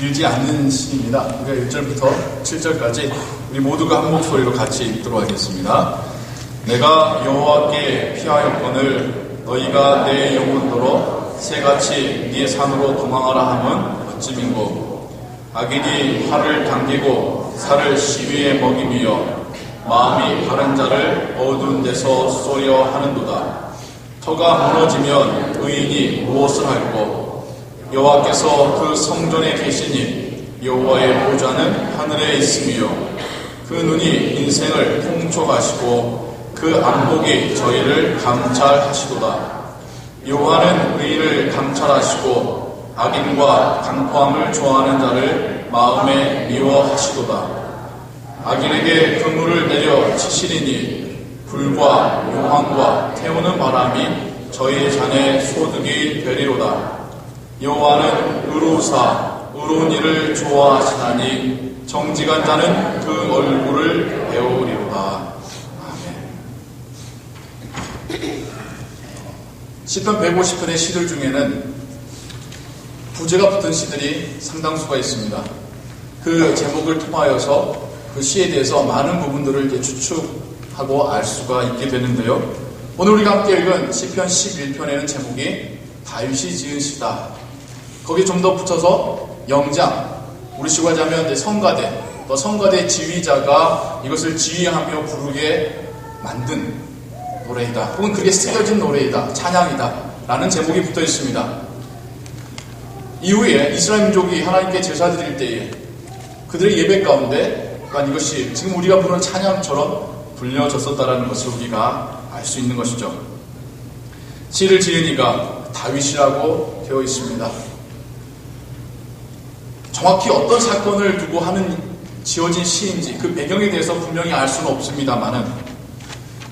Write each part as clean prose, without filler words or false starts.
길지 않는 시입니다. 우리가 1절부터 7절까지 우리 모두가 한 목소리로 같이 읽도록 하겠습니다. 내가 여호와께 피하였거늘 너희가 내 영혼도로 새같이 네 산으로 도망하라 함은 어찌민고. 악인이 활을 당기고 살을 시위에 먹이며 마음이 바른 자를 어두운 데서 쏘려 하는도다. 터가 무너지면 의인이 무엇을 할꼬. 여호와께서 그 성전에 계시니 여호와의 보좌는 하늘에 있으며 그 눈이 인생을 통촉하시고 그 안목이 저희를 감찰하시도다. 여호와는 의인을 감찰하시고 악인과 강포함을 좋아하는 자를 마음에 미워하시도다. 악인에게 그물을 내려 치시리니 불과 용왕과 태우는 바람이 저희 잔에 소득이 되리로다. 여호와는 의로우사 의로운 일을 좋아하시나니 정직한 자는 그 얼굴을 배우리로다. 아멘. 시편 150편의 시들 중에는 부제가 붙은 시들이 상당수가 있습니다. 그 제목을 통하여서 그 시에 대해서 많은 부분들을 이제 추측하고 알 수가 있게 되는데요. 오늘 우리가 함께 읽은 시편 11편에는 제목이 다윗이 지은 시다. 거기에 좀 더 붙여서 영장, 우리 식으로 하자면 이제 성가대, 또 성가대 지휘자가 이것을 지휘하며 부르게 만든 노래이다. 혹은 그게 쓰여진 노래이다. 찬양이다. 라는 제목이 붙어 있습니다. 이후에 이스라엘 민족이 하나님께 제사 드릴 때에 그들의 예배 가운데 이것이 지금 우리가 부르는 찬양처럼 불려졌었다는 것을 우리가 알 수 있는 것이죠. 시를 지은 이가 다윗이라고 되어 있습니다. 정확히 어떤 사건을 두고 지어진 시인지 그 배경에 대해서 분명히 알 수는 없습니다만은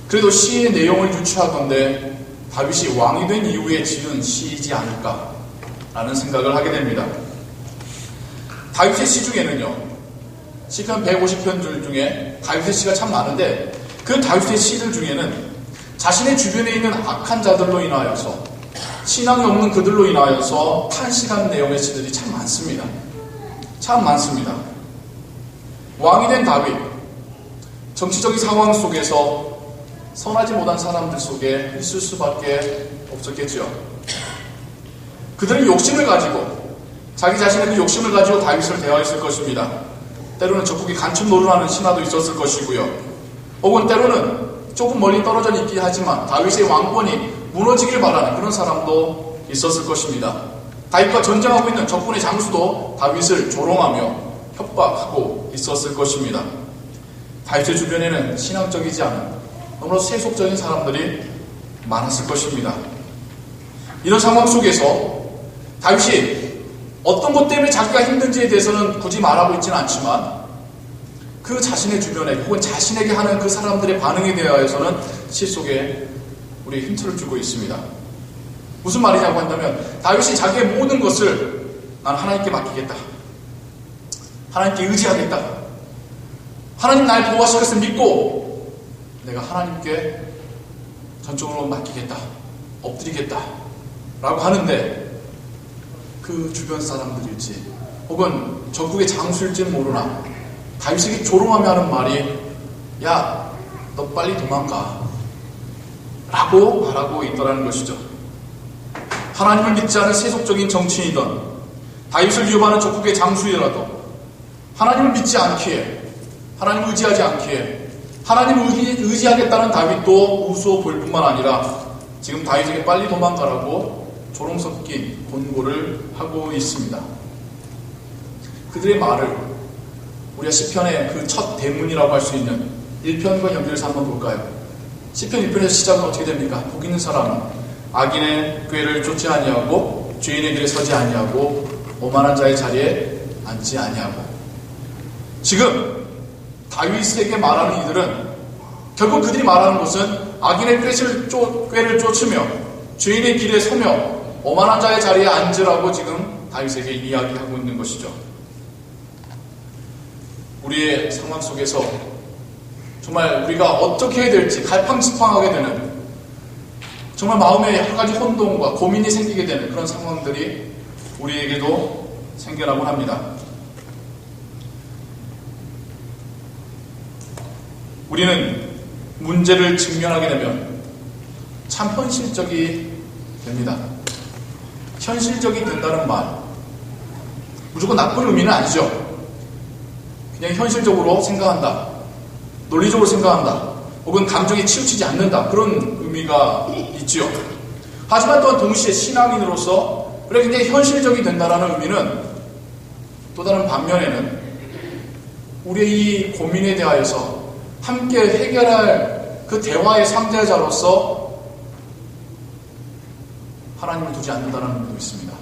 그래도 시의 내용을 유추하건대 다윗이 왕이 된 이후에 지은 시이지 않을까라는 생각을 하게 됩니다. 다윗의 시 중에는요, 시편 150편 중에 다윗의 시가 참 많은데 그 다윗의 시들 중에는 자신의 주변에 있는 악한 자들로 인하여서 신앙이 없는 그들로 인하여서 탄식하는 내용의 시들이 참 많습니다. 참 많습니다. 왕이 된 다윗, 정치적인 상황 속에서 선하지 못한 사람들 속에 있을 수밖에 없었겠죠. 그들은 욕심을 가지고 자기 자신의 그 욕심을 가지고 다윗을 대하였을 것입니다. 때로는 적국이 간첩 노릇하는 신하도 있었을 것이고요. 혹은 때로는 조금 멀리 떨어져 있긴 하지만 다윗의 왕권이 무너지길 바라는 그런 사람도 있었을 것입니다. 다윗과 전쟁하고 있는 적군의 장수도 다윗을 조롱하며 협박하고 있었을 것입니다. 다윗의 주변에는 신앙적이지 않은 너무나 세속적인 사람들이 많았을 것입니다. 이런 상황 속에서 다윗이 어떤 것 때문에 자기가 힘든지에 대해서는 굳이 말하고 있지는 않지만 그 자신의 주변에 혹은 자신에게 하는 그 사람들의 반응에 대하여서는 시 속에 우리 힌트를 주고 있습니다. 무슨 말이냐고 한다면 다윗이 자기의 모든 것을 난 하나님께 맡기겠다. 하나님께 의지하겠다. 하나님 날 보호하실 것을 믿고 내가 하나님께 전적으로 맡기겠다. 엎드리겠다. 라고 하는데 그 주변 사람들일지 혹은 전국의 장수일지는 모르나 다윗에게 조롱하며 하는 말이 야, 너 빨리 도망가. 라고 말하고 있더라는 것이죠. 하나님을 믿지 않은 세속적인 정치인이던 다윗을 위협하는 적국의 장수이라도 하나님을 믿지 않기에 하나님을 의지하지 않기에 하나님을 의지하겠다는 다윗도 우스워 보일 뿐만 아니라 지금 다윗에게 빨리 도망가라고 조롱 섞인 권고를 하고 있습니다. 그들의 말을 우리가 시편의 그 첫 대문이라고 할 수 있는 1편과 연결해서 한번 볼까요? 시편 1편의 시작은 어떻게 됩니까? 복 있는 사람은 악인의 꾀를 쫓지 아니하고 죄인의 길에 서지 아니하고 오만한 자의 자리에 앉지 아니하고. 지금 다윗에게 말하는 이들은 결국 그들이 말하는 것은 악인의 꾀를 쫓으며 죄인의 길에 서며 오만한 자의 자리에 앉으라고 지금 다윗에게 이야기하고 있는 것이죠. 우리의 상황 속에서 정말 우리가 어떻게 해야 될지 갈팡질팡하게 되는 정말 마음에 여러 가지 혼동과 고민이 생기게 되는 그런 상황들이 우리에게도 생겨나곤 합니다. 우리는 문제를 직면하게 되면 참 현실적이 됩니다. 현실적이 된다는 말, 무조건 나쁜 의미는 아니죠. 그냥 현실적으로 생각한다, 논리적으로 생각한다, 혹은 감정에 치우치지 않는다, 그런 의미가 있지요. 하지만 또한 동시에 신앙인으로서 그래 굉장히 현실적이 된다는 의미는 또 다른 반면에는 우리의 이 고민에 대하여서 함께 해결할 그 대화의 상대자로서 하나님을 두지 않는다는 의미도 있습니다.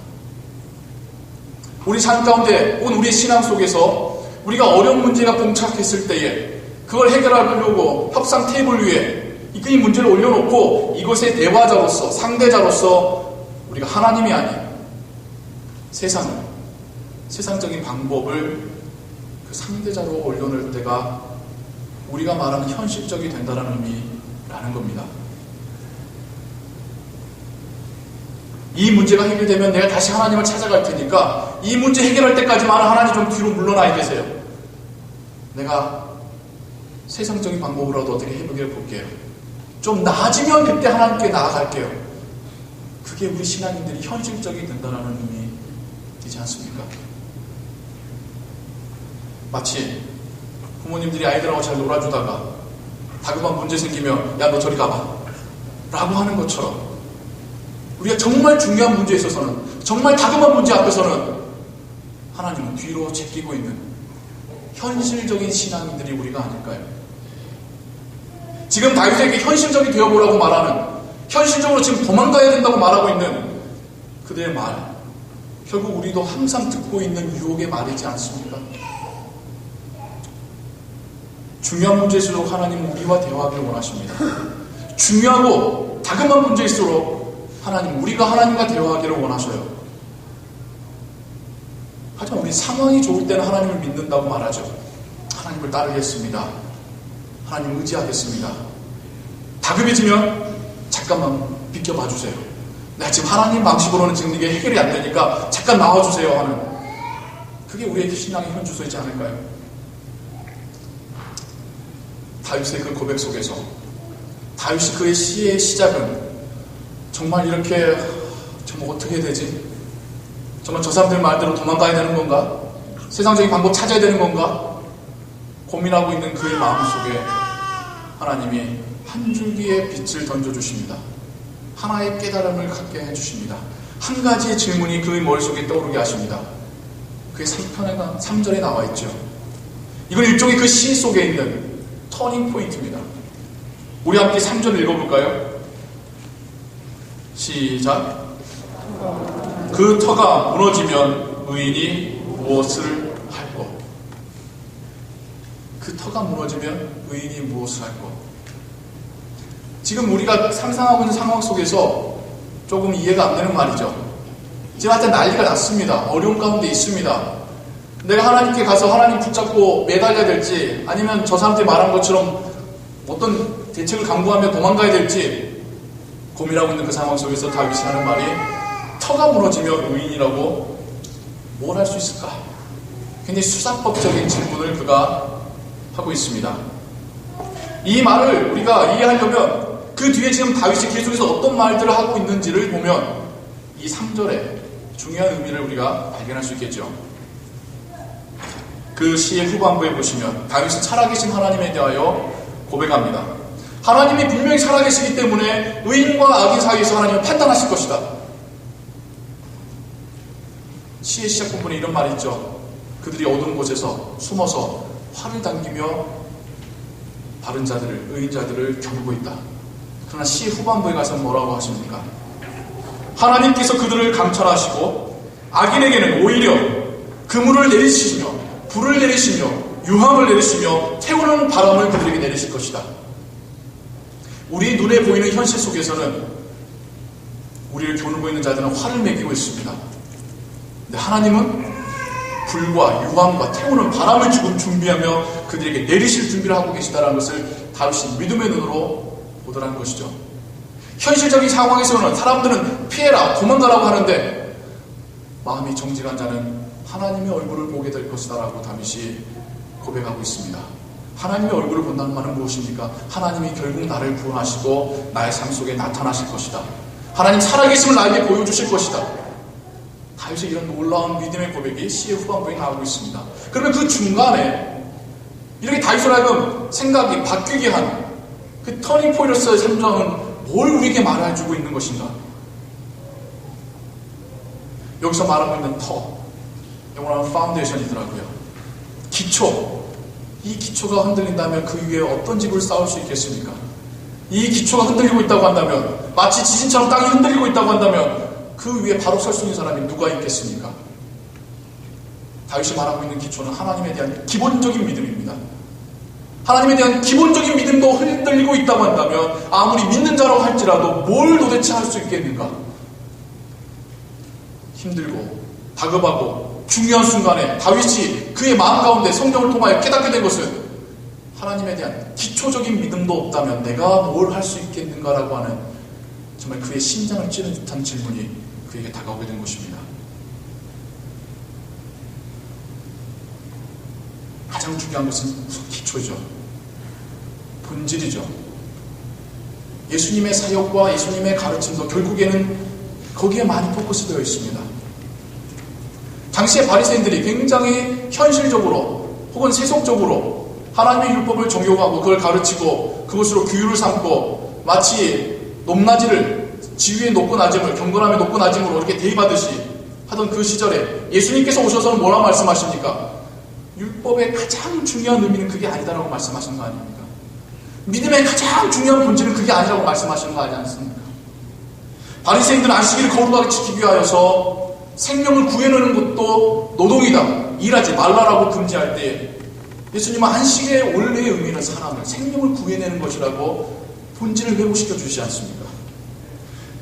우리 삶 가운데 혹은 우리의 신앙 속에서 우리가 어려운 문제가 봉착했을 때에 그걸 해결하려고 협상 테이블 위에 이 문제를 올려놓고 이것의 대화자로서 상대자로서 우리가 하나님이 아닌 세상적인 방법을 그 상대자로 올려놓을 때가 우리가 말하는 현실적이 된다는 의미라는 겁니다. 이 문제가 해결되면 내가 다시 하나님을 찾아갈 테니까 이 문제 해결할 때까지만 하나님 좀 뒤로 물러나 계세요. 내가 세상적인 방법으로라도 어떻게 해보기를 볼게요. 좀 나아지면 그때 하나님께 나아갈게요. 그게 우리 신앙인들이 현실적이 된다는 의미 되지 않습니까? 마치 부모님들이 아이들하고 잘 놀아주다가 다급한 문제 생기면 야 너 저리 가봐 라고 하는 것처럼 우리가 정말 중요한 문제에 있어서는, 정말 다급한 문제 앞에서는 하나님은 뒤로 제끼고 있는 현실적인 신앙인들이 우리가 아닐까요? 지금 다윗에게 현실적이 되어보라고 말하는, 현실적으로 지금 도망가야 된다고 말하고 있는 그들의 말, 결국 우리도 항상 듣고 있는 유혹의 말이지 않습니까? 중요한 문제일수록 하나님은 우리와 대화하기를 원하십니다. 중요하고 다급한 문제일수록 우리가 하나님과 대화하기를 원하셔요. 하지만 우리 상황이 좋을 때는 하나님을 믿는다고 말하죠. 하나님을 따르겠습니다. 하나님 의지하겠습니다. 다급해지면 잠깐만 비켜봐 주세요. 내가 지금 하나님 방식으로는 지금 이게 해결이 안 되니까 잠깐 나와주세요 하는, 그게 우리의 신앙의 현주소이지 않을까요? 다윗의 그 고백 속에서 다윗이 그의 시의 시작은 정말 이렇게 정말 어떻게 해야 되지? 정말 저 사람들 말대로 도망가야 되는 건가? 세상적인 방법 찾아야 되는 건가? 고민하고 있는 그의 마음속에 하나님이 한 줄기의 빛을 던져주십니다. 하나의 깨달음을 갖게 해주십니다. 한 가지의 질문이 그의 머릿속에 떠오르게 하십니다. 그게 3절에 나와 있죠. 이건 일종의 그 시 속에 있는 터닝 포인트입니다. 우리 함께 3절 읽어볼까요? 시작. 그 터가 무너지면 의인이 무엇을 할 것? 그 터가 무너지면 의인이 무엇을 할 것? 지금 우리가 상상하고 있는 상황 속에서 조금 이해가 안 되는 말이죠. 지금 하여튼 난리가 났습니다. 어려운 가운데 있습니다. 내가 하나님께 가서 하나님 붙잡고 매달려야 될지, 아니면 저 사람들이 말한 것처럼 어떤 대책을 강구하며 도망가야 될지 고민하고 있는 그 상황 속에서 다윗이 하는 말이, 터가 무너지면 의인이라고 뭘 할 수 있을까? 굉장히 수사법적인 질문을 그가 하고 있습니다. 이 말을 우리가 이해하려면 그 뒤에 지금 다윗이 계속해서 어떤 말들을 하고 있는지를 보면 이 3절에 중요한 의미를 우리가 발견할 수 있겠죠. 그 시의 후반부에 보시면 다윗은 살아계신 하나님에 대하여 고백합니다. 하나님이 분명히 살아계시기 때문에 의인과 악인 사이에서 하나님은 판단하실 것이다. 시의 시작 부분에 이런 말이 있죠. 그들이 어두운 곳에서 숨어서 활을 당기며 바른 자들을, 의인 자들을 겨누고 있다. 그러나 시 후반부에 가서 뭐라고 하십니까? 하나님께서 그들을 감찰하시고 악인에게는 오히려 그물을 내리시며 불을 내리시며 유황을 내리시며 태우는 바람을 그들에게 내리실 것이다. 우리 눈에 보이는 현실 속에서는 우리를 겨누고 있는 자들은 활을 매기고 있습니다. 근데 하나님은 불과 유황과 태우는 바람을 지금 준비하며 그들에게 내리실 준비를 하고 계시다는 것을 다윗이 믿음의 눈으로 보더라는 것이죠. 현실적인 상황에서는 사람들은 피해라, 도망가라고 하는데 마음이 정직한 자는 하나님의 얼굴을 보게 될 것이다 라고 다윗이 고백하고 있습니다. 하나님의 얼굴을 본다는 말은 무엇입니까? 하나님이 결국 나를 구원하시고 나의 삶 속에 나타나실 것이다. 하나님 살아계심을 나에게 보여주실 것이다. 다윗의 이런 놀라운 믿음의 고백이 시의 후반부에 나오고 있습니다. 그러면 그 중간에 이렇게 다윗을 하여금 생각이 바뀌게 한 그 터닝 포인트의 3장은 뭘 우리에게 말해주고 있는 것인가? 여기서 말하고 있는 영어로는 파운데이션이더라고요. 기초. 이 기초가 흔들린다면 그 위에 어떤 집을 쌓을 수 있겠습니까? 이 기초가 흔들리고 있다고 한다면, 마치 지진처럼 땅이 흔들리고 있다고 한다면 그 위에 바로 설 수 있는 사람이 누가 있겠습니까? 다윗이 말하고 있는 기초는 하나님에 대한 기본적인 믿음입니다. 하나님에 대한 기본적인 믿음도 흔들리고 있다고 한다면 아무리 믿는 자라고 할지라도 뭘 도대체 할 수 있겠는가? 힘들고 다급하고 중요한 순간에 다윗이 그의 마음 가운데 성령을 통하여 깨닫게 된 것은 하나님에 대한 기초적인 믿음도 없다면 내가 뭘 할 수 있겠는가라고 하는 정말 그의 심장을 찌르는 듯한 질문이 그에게 다가오게 된 것입니다. 가장 중요한 것은 기초죠. 본질이죠. 예수님의 사역과 예수님의 가르침도 결국에는 거기에 많이 포커스되어 있습니다. 당시의 바리새인들이 굉장히 현실적으로 혹은 세속적으로 하나님의 율법을 적용하고 그걸 가르치고 그것으로 규율을 삼고 마치 높낮이를 지위의 높고 낮음을 경건함의 높고 낮음으로 이렇게 대입하듯이 하던 그 시절에 예수님께서 오셔서는 뭐라 말씀하십니까? 율법의 가장 중요한 의미는 그게 아니다라고 말씀하시는 거 아닙니까? 믿음의 가장 중요한 본질은 그게 아니라고 말씀하시는 거 아니지 않습니까? 바리새인들은 안식일을 거룩하게 지키기 위하여서 생명을 구해내는 것도 노동이다. 일하지 말라라고 금지할 때 예수님은 안식의 원래의 의미는 사람을 생명을 구해내는 것이라고 본질을 회복시켜 주시지 않습니까?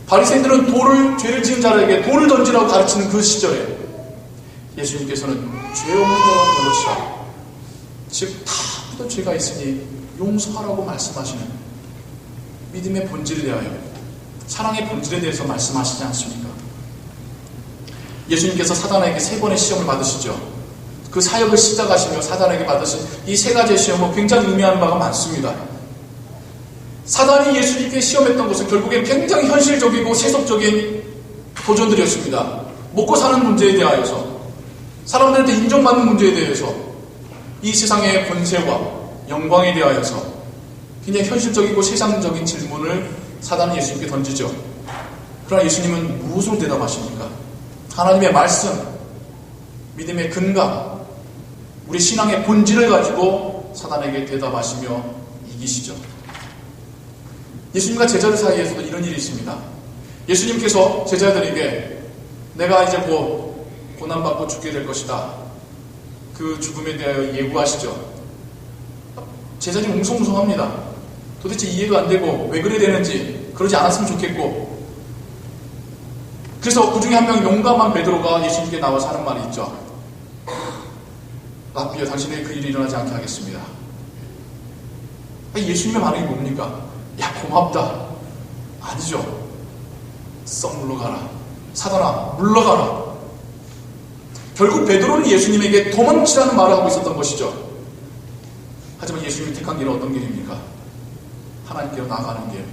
바리새인들은 죄를 지은 자에게 돌을 던지라고 가르치는 그 시절에 예수님께서는 죄 없는 자와 그렇지라 즉 다도 죄가 있으니 용서하라고 말씀하시는 믿음의 본질에 대하여 사랑의 본질에 대해서 말씀하시지 않습니까? 예수님께서 사단에게 3번의 시험을 받으시죠. 그 사역을 시작하시며 사단에게 받으신 이 3가지의 시험은 굉장히 의미하는 바가 많습니다. 사단이 예수님께 시험했던 것은 결국엔 굉장히 현실적이고 세속적인 도전들이었습니다. 먹고 사는 문제에 대하여서 사람들한테 인정받는 문제에 대해서 이 세상의 권세와 영광에 대하여서 굉장히 현실적이고 세상적인 질문을 사단은 예수님께 던지죠. 그러나 예수님은 무엇으로 대답하십니까? 하나님의 말씀, 믿음의 근간, 우리 신앙의 본질을 가지고 사단에게 대답하시며 이기시죠. 예수님과 제자들 사이에서도 이런 일이 있습니다. 예수님께서 제자들에게 내가 이제 곧 고난받고 죽게 될 것이다. 그 죽음에 대하여 예고하시죠. 제자들이 웅성웅성합니다. 도대체 이해가 안 되고 왜 그래 되는지 그러지 않았으면 좋겠고 그래서 그 중에 한 명 용감한 베드로가 예수님께 나와서 하는 말이 있죠. 라비여 당신에게 그 일이 일어나지 않게 하겠습니다. 예수님의 반응이 뭡니까? 야 고맙다. 아니죠. 썩 물러가라. 사단아 물러가라. 결국 베드로는 예수님에게 도망치라는 말을 하고 있었던 것이죠. 하지만 예수님이 택한 길은 어떤 길입니까? 하나님께로 나아가는 길.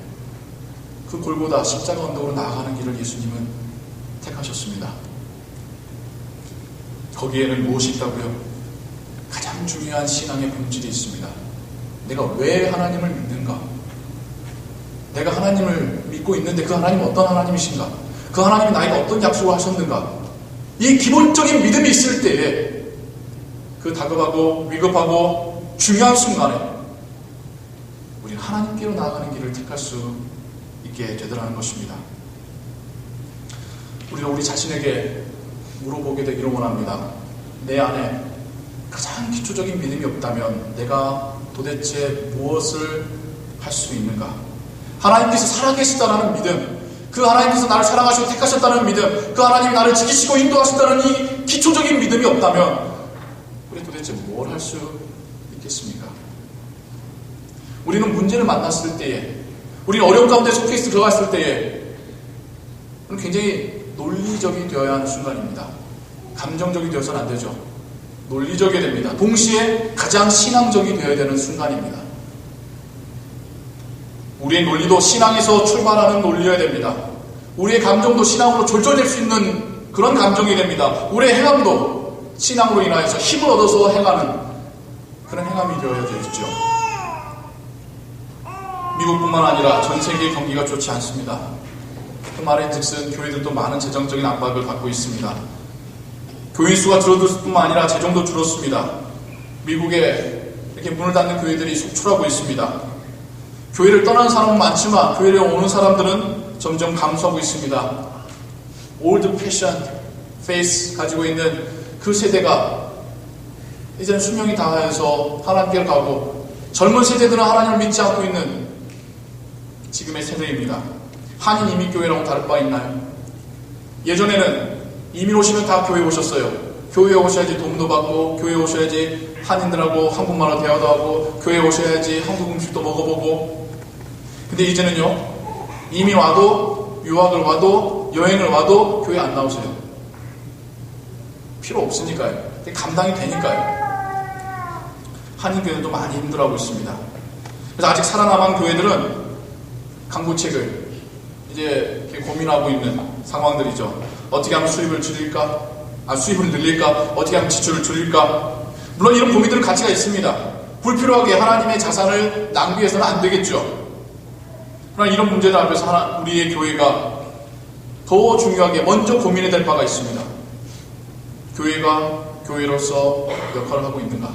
그 골고다 십자가 언덕으로 나아가는 길을 예수님은 택하셨습니다. 거기에는 무엇이 있다고요? 가장 중요한 신앙의 본질이 있습니다. 내가 왜 하나님을 믿는가? 내가 하나님을 믿고 있는데 그 하나님은 어떤 하나님이신가? 그 하나님이 나에게 어떤 약속을 하셨는가? 이 기본적인 믿음이 있을 때에 그 다급하고 위급하고 중요한 순간에 우리는 하나님께로 나아가는 길을 택할 수 있게 되더라는 것입니다. 우리도 우리 자신에게 물어보게 되기를 원합니다. 내 안에 가장 기초적인 믿음이 없다면 내가 도대체 무엇을 할 수 있는가? 하나님께서 살아계시다라는 믿음, 그 하나님께서 나를 사랑하시고 택하셨다는 믿음, 그 하나님이 나를 지키시고 인도하신다는 이 기초적인 믿음이 없다면 우리 도대체 뭘 할 수 있겠습니까? 우리는 문제를 만났을 때에, 우리는 어려움 가운데 속해 들어갔을 때에 굉장히 논리적이 되어야 하는 순간입니다. 감정적이 되어서는 안 되죠. 논리적이 됩니다. 동시에 가장 신앙적이 되어야 되는 순간입니다. 우리의 논리도 신앙에서 출발하는 논리여야 됩니다. 우리의 감정도 신앙으로 조절될 수 있는 그런 감정이 됩니다. 우리의 행함도 신앙으로 인하여서 힘을 얻어서 행하는 그런 행함이 되어야 되죠. 미국뿐만 아니라 전 세계 경기가 좋지 않습니다. 그 말인즉슨 교회들도 많은 재정적인 압박을 받고 있습니다. 교인 수가 줄어들 뿐만 아니라 재정도 줄었습니다. 미국에 이렇게 문을 닫는 교회들이 속출하고 있습니다. 교회를 떠나는 사람은 많지만 교회를 오는 사람들은 점점 감소하고 있습니다. 올드 패션 페이스 가지고 있는 그 세대가 이제는 수명이 다하여서 하나님께로 가고, 젊은 세대들은 하나님을 믿지 않고 있는 지금의 세대입니다. 한인 이민교회라고 다를 바 있나요? 예전에는 이민 오시면 다 교회 오셨어요. 교회에 오셔야지 도움도 받고, 교회에 오셔야지 한인들하고 한국말로 대화도 하고, 교회에 오셔야지 한국 음식도 먹어보고. 근데 이제는요, 이민 와도, 유학을 와도, 여행을 와도 교회 안 나오세요. 필요 없으니까요. 감당이 되니까요. 한인교회도 많이 힘들어하고 있습니다. 그래서 아직 살아남은 교회들은 강구책을 이제 이렇게 고민하고 있는 상황들이죠. 어떻게 하면 수입을 줄일까? 수입을 늘릴까? 어떻게 하면 지출을 줄일까? 물론 이런 고민들은 가치가 있습니다. 불필요하게 하나님의 자산을 낭비해서는 안 되겠죠. 그러나 이런 문제들 앞에서 우리의 교회가 더 중요하게 먼저 고민해야 될 바가 있습니다. 교회가 교회로서 역할을 하고 있는가?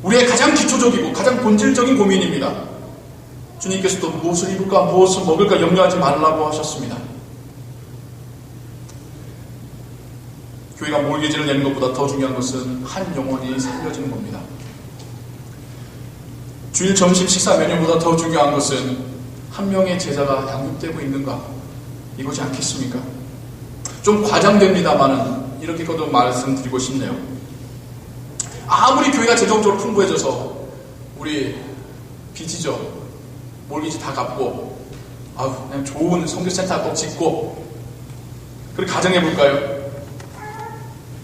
우리의 가장 기초적이고 가장 본질적인 고민입니다. 주님께서도 무엇을 입을까, 무엇을 먹을까 염려하지 말라고 하셨습니다. 교회가 몰개지를 내는 것보다 더 중요한 것은 한 영혼이 살려지는 겁니다. 주일 점심 식사 메뉴보다 더 중요한 것은 한 명의 제자가 양육되고 있는가, 이거지 않겠습니까? 좀 과장됩니다만은 이렇게 거듭 말씀드리고 싶네요. 아무리 교회가 재정적으로 풍부해져서 우리 빚이죠, 몰기지 다 갚고, 그냥 좋은 선교센터 꼭 짓고 그렇게 가정해볼까요?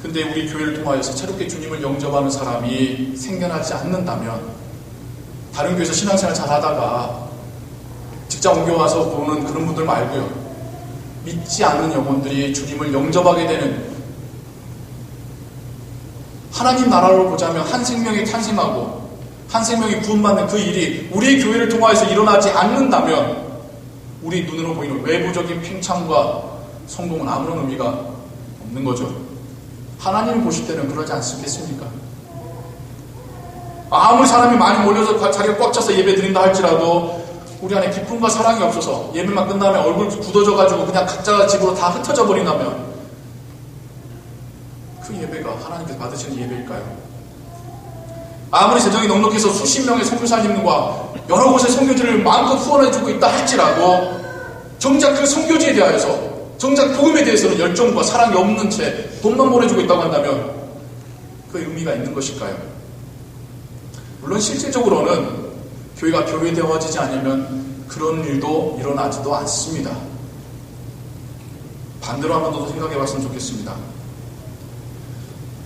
근데 우리 교회를 통하여서 새롭게 주님을 영접하는 사람이 생겨나지 않는다면, 다른 교회에서 신앙생활 잘 하다가 직장 옮겨와서 보는 그런 분들 말고요, 믿지 않는 영혼들이 주님을 영접하게 되는, 하나님 나라로 보자면 한 생명이 탄생하고 한 생명이 구원받는 그 일이 우리의 교회를 통하여서 일어나지 않는다면 우리 눈으로 보이는 외부적인 팽창과 성공은 아무런 의미가 없는 거죠. 하나님을 보실 때는 그러지 않겠습니까? 아무리 사람이 많이 몰려서 자리가 꽉 차서 예배 드린다 할지라도 우리 안에 기쁨과 사랑이 없어서 예배만 끝나면 얼굴 굳어져가지고 그냥 각자 집으로 다 흩어져 버린다면 그 예배가 하나님께서 받으시는 예배일까요? 아무리 재정이 넉넉해서 수십 명의 선교사님과 여러 곳의 선교지를 마음껏 후원해주고 있다 할지라도 정작 그 선교지에 대하여서, 정작 복음에 대해서는 열정과 사랑이 없는 채 돈만 보내주고 있다고 한다면 그 의미가 있는 것일까요? 물론 실질적으로는 교회가 교회되어지지 않으면 그런 일도 일어나지도 않습니다. 반대로 한번 더 생각해 봤으면 좋겠습니다.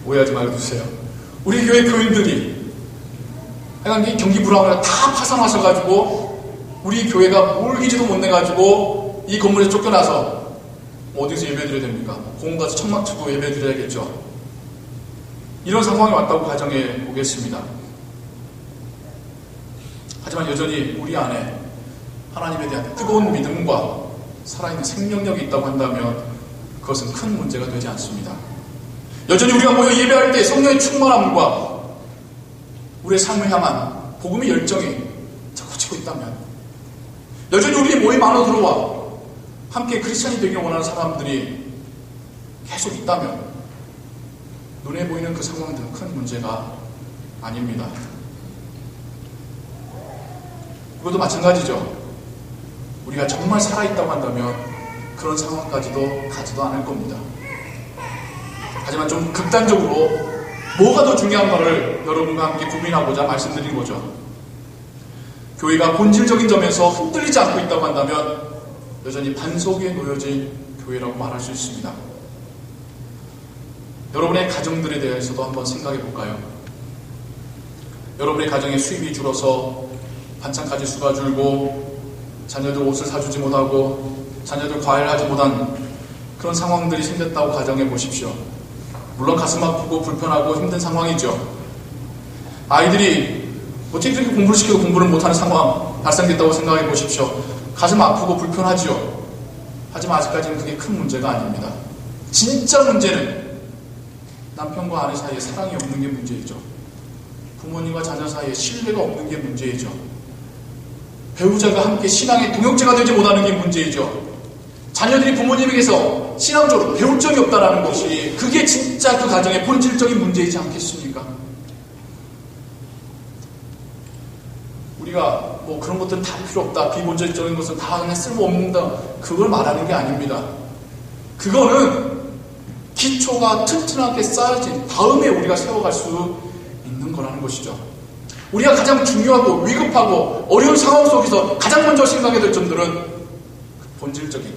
오해하지 말아주세요. 우리 교회 교인들이 하여간 경기 불황을 다 파산하셔가지고 우리 교회가 몰기지도 못 내가지고 이 건물에서 쫓겨나서 어디서 예배드려야 됩니까? 공원 가서 천막 치고 예배드려야겠죠. 이런 상황이 왔다고 가정해 보겠습니다. 하지만 여전히 우리 안에 하나님에 대한 뜨거운 믿음과 살아있는 생명력이 있다고 한다면 그것은 큰 문제가 되지 않습니다. 여전히 우리가 모여 예배할 때 성령의 충만함과 우리의 삶을 향한 복음의 열정이 차고치고 있다면, 여전히 우리의 모임 안으로 들어와 함께 크리스찬이 되기를 원하는 사람들이 계속 있다면 눈에 보이는 그 상황들은 큰 문제가 아닙니다. 이것도 마찬가지죠. 우리가 정말 살아있다고 한다면 그런 상황까지도 가지도 않을 겁니다. 하지만 좀 극단적으로 뭐가 더 중요한가를 여러분과 함께 고민하고자 말씀드린 거죠. 교회가 본질적인 점에서 흔들리지 않고 있다고 한다면 여전히 반석 위에 놓여진 교회라고 말할 수 있습니다. 여러분의 가정들에 대해서도 한번 생각해 볼까요? 여러분의 가정의 수입이 줄어서 반찬 가짓수가 줄고 자녀들 옷을 사주지 못하고 자녀들 과외를 하지 못한 그런 상황들이 생겼다고 가정해 보십시오. 물론 가슴 아프고 불편하고 힘든 상황이죠. 아이들이 어떻게 그렇게 공부를 시켜도 공부를 못하는 상황 발생됐다고 생각해 보십시오. 가슴 아프고 불편하지요. 하지만 아직까지는 그게 큰 문제가 아닙니다. 진짜 문제는 남편과 아내 사이에 사랑이 없는 게 문제이죠. 부모님과 자녀 사이에 신뢰가 없는 게 문제이죠. 배우자가 함께 신앙의 동역자가 되지 못하는 게 문제이죠. 자녀들이 부모님에게서 신앙적으로 배울 점이 없다는 것이 그게 진짜 그 가정의 본질적인 문제이지 않겠습니까? 우리가 뭐 그런 것들은 다 필요 없다, 비본질적인 것은 다 그냥 쓸모없는다, 그걸 말하는 게 아닙니다. 그거는 기초가 튼튼하게 쌓여진 다음에 우리가 세워갈 수 있는 거라는 것이죠. 우리가 가장 중요하고 위급하고 어려운 상황 속에서 가장 먼저 생각해야 될 점들은 본질적인,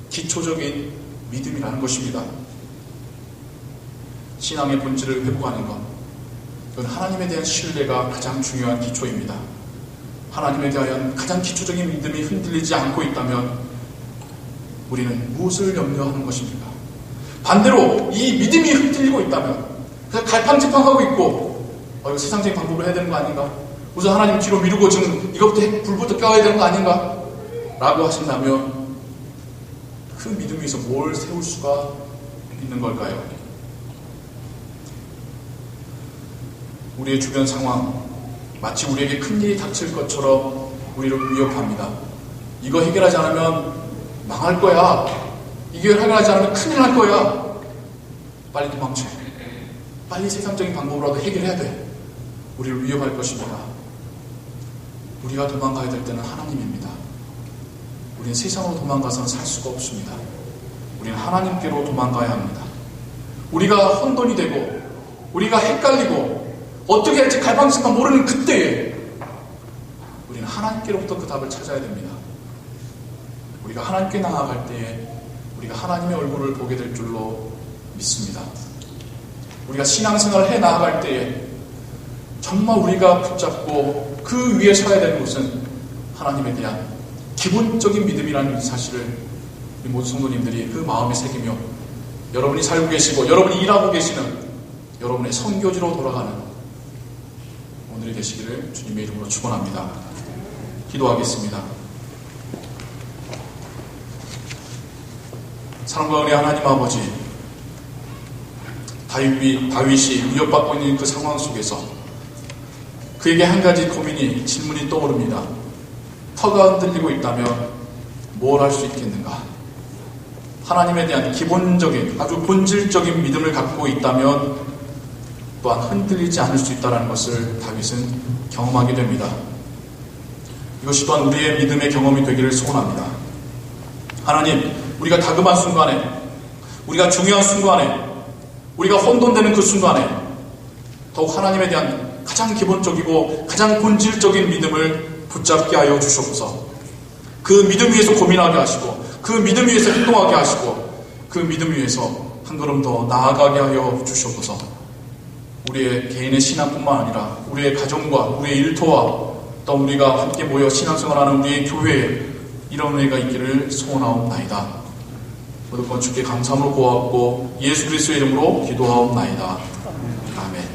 기초적인 믿음이라는 것입니다. 신앙의 본질을 회복하는 것, 그건 하나님에 대한 신뢰가 가장 중요한 기초입니다. 하나님에 대한 가장 기초적인 믿음이 흔들리지 않고 있다면 우리는 무엇을 염려하는 것입니까? 반대로 이 믿음이 흔들리고 있다면 그냥 갈팡질팡하고 있고 이거 세상적인 방법으로 해야 되는 거 아닌가? 우선 하나님 뒤로 미루고 지금 이것부터 불부터 껴야 되는 거 아닌가? 라고 하신다면 그 믿음 위에서 뭘 세울 수가 있는 걸까요? 우리의 주변 상황, 마치 우리에게 큰일이 닥칠 것처럼 우리를 위협합니다. 이거 해결하지 않으면 망할 거야. 이거 해결하지 않으면 큰일 날 거야. 빨리 도망쳐. 빨리 세상적인 방법으로라도 해결해야 돼. 우리를 위협할 것입니다. 우리가 도망가야 될 때는 하나님입니다. 우리는 세상으로 도망가서는 살 수가 없습니다. 우리는 하나님께로 도망가야 합니다. 우리가 혼돈이 되고 우리가 헷갈리고 어떻게 할지 갈팡질팡 모르는 그때에 우리는 하나님께로부터 그 답을 찾아야 됩니다. 우리가 하나님께 나아갈 때에 우리가 하나님의 얼굴을 보게 될 줄로 믿습니다. 우리가 신앙생활을 해 나아갈 때에 정말 우리가 붙잡고 그 위에 서야 되는 것은 하나님에 대한 기본적인 믿음이라는 사실을 우리 모든 성도님들이 그 마음에 새기며 여러분이 살고 계시고 여러분이 일하고 계시는 여러분의 선교지로 돌아가는 오늘이 되시기를 주님의 이름으로 축원합니다. 기도하겠습니다. 사랑과 은혜 하나님 아버지, 다윗이 위협받고 있는 그 상황 속에서 그에게 한 가지 고민이, 질문이 떠오릅니다. 터가 흔들리고 있다면 뭘 할 수 있겠는가? 하나님에 대한 기본적인, 아주 본질적인 믿음을 갖고 있다면 또한 흔들리지 않을 수 있다는 것을 다윗은 경험하게 됩니다. 이것이 또한 우리의 믿음의 경험이 되기를 소원합니다. 하나님, 우리가 다급한 순간에, 우리가 중요한 순간에, 우리가 혼돈되는 그 순간에 더욱 하나님에 대한 가장 기본적이고 가장 본질적인 믿음을 붙잡게 하여 주시옵소서. 그 믿음 위에서 고민하게 하시고 그 믿음 위에서 행동하게 하시고 그 믿음 위에서 한 걸음 더 나아가게 하여 주시옵소서. 우리의 개인의 신앙뿐만 아니라 우리의 가정과 우리의 일터와 또 우리가 함께 모여 신앙생활하는 우리의 교회에 이런 은혜가 있기를 소원하옵나이다. 모든 건 주께 감사함으로 고하옵고 예수 그리스도의 이름으로 기도하옵나이다. 아멘.